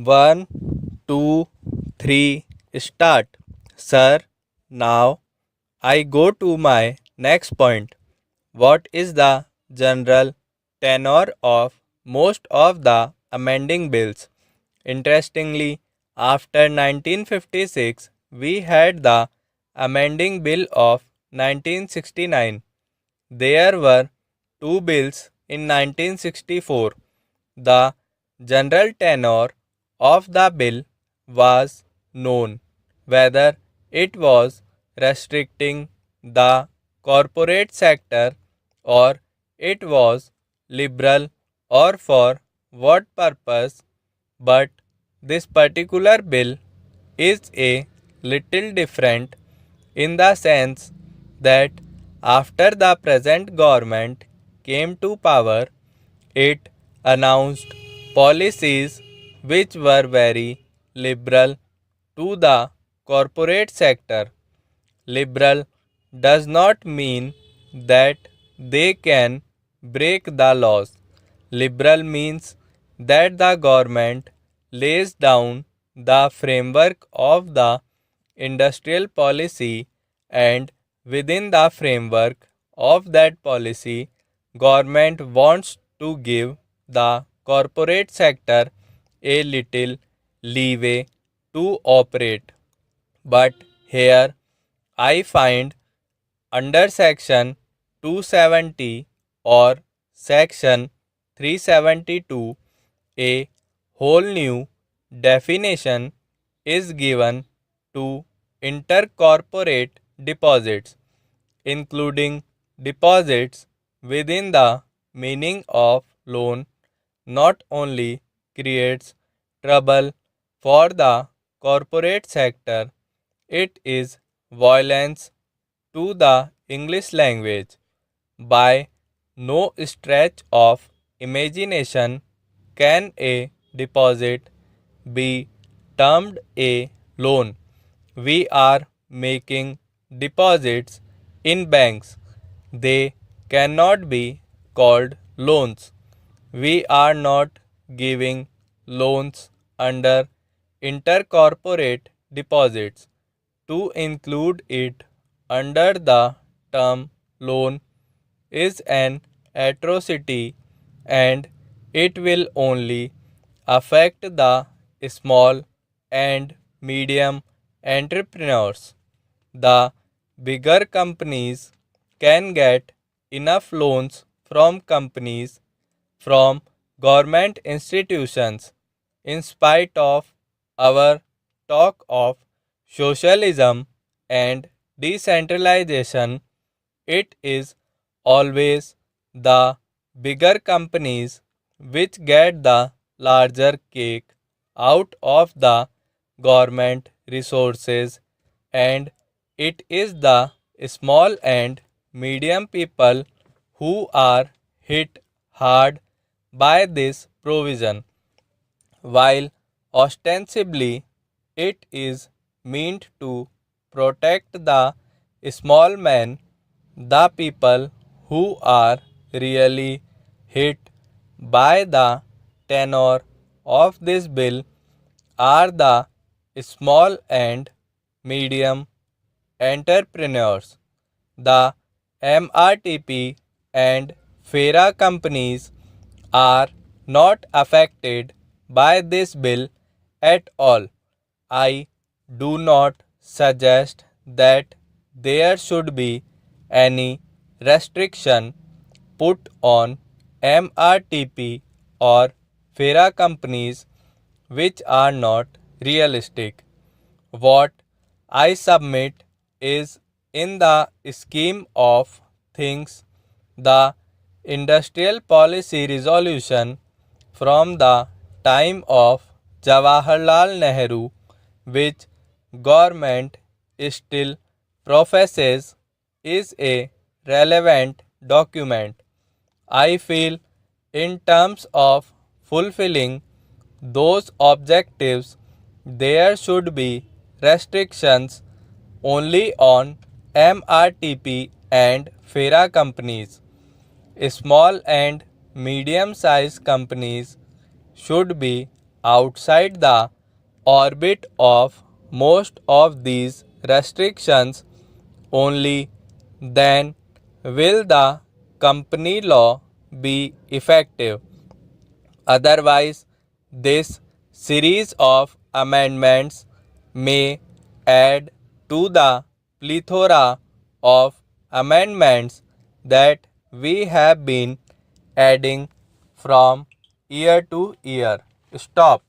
1, 2, 3, start. Sir, now I go to my next point. What is the general tenor of most of the amending bills? Interestingly, after 1956, we had the Amending Bill of 1969. There were two bills in 1964. The general tenor of the bill was known, whether it was restricting the corporate sector or it was liberal or for what purpose, but this particular bill is a little different in the sense that after the present government came to power, it announced policies which were very liberal to the corporate sector. Liberal does not mean that they can break the laws. Liberal means that the government lays down the framework of the industrial policy, and within the framework of that policy, government wants to give the corporate sector a little leeway to operate. But here I find under section 270 or section 372 a whole new definition is given to intercorporate deposits, including deposits within the meaning of loan, not only creates trouble for the corporate sector, it is violence to the English language. By no stretch of imagination can a deposit be termed a loan. We are making deposits in banks. They cannot be called loans. We are not giving loans under intercorporate deposits. To include it under the term loan is an atrocity, and it will only affect the small and medium entrepreneurs. The bigger companies can get enough loans from companies, from government institutions. In spite of our talk of socialism and decentralization, it is always the bigger companies which get the larger cake out of the government resources, and it is the small and medium people who are hit hard by this provision. While ostensibly it is meant to protect the small man, the people who are really hit by the tenor of this bill are the small and medium entrepreneurs. The MRTP and FERA companies are not affected by this bill at all. I do not suggest that there should be any restriction put on MRTP or FERA companies which are not realistic. What I submit is, in the scheme of things, the industrial policy resolution from the time of Jawaharlal Nehru, which government still professes is a relevant document. I feel in terms of fulfilling those objectives, there should be restrictions only on MRTP and FERA companies. Small and medium-sized companies should be outside the orbit of most of these restrictions, only then will the company law be effective. Otherwise, this series of amendments may add to the plethora of amendments that we have been adding from year to year. Stop.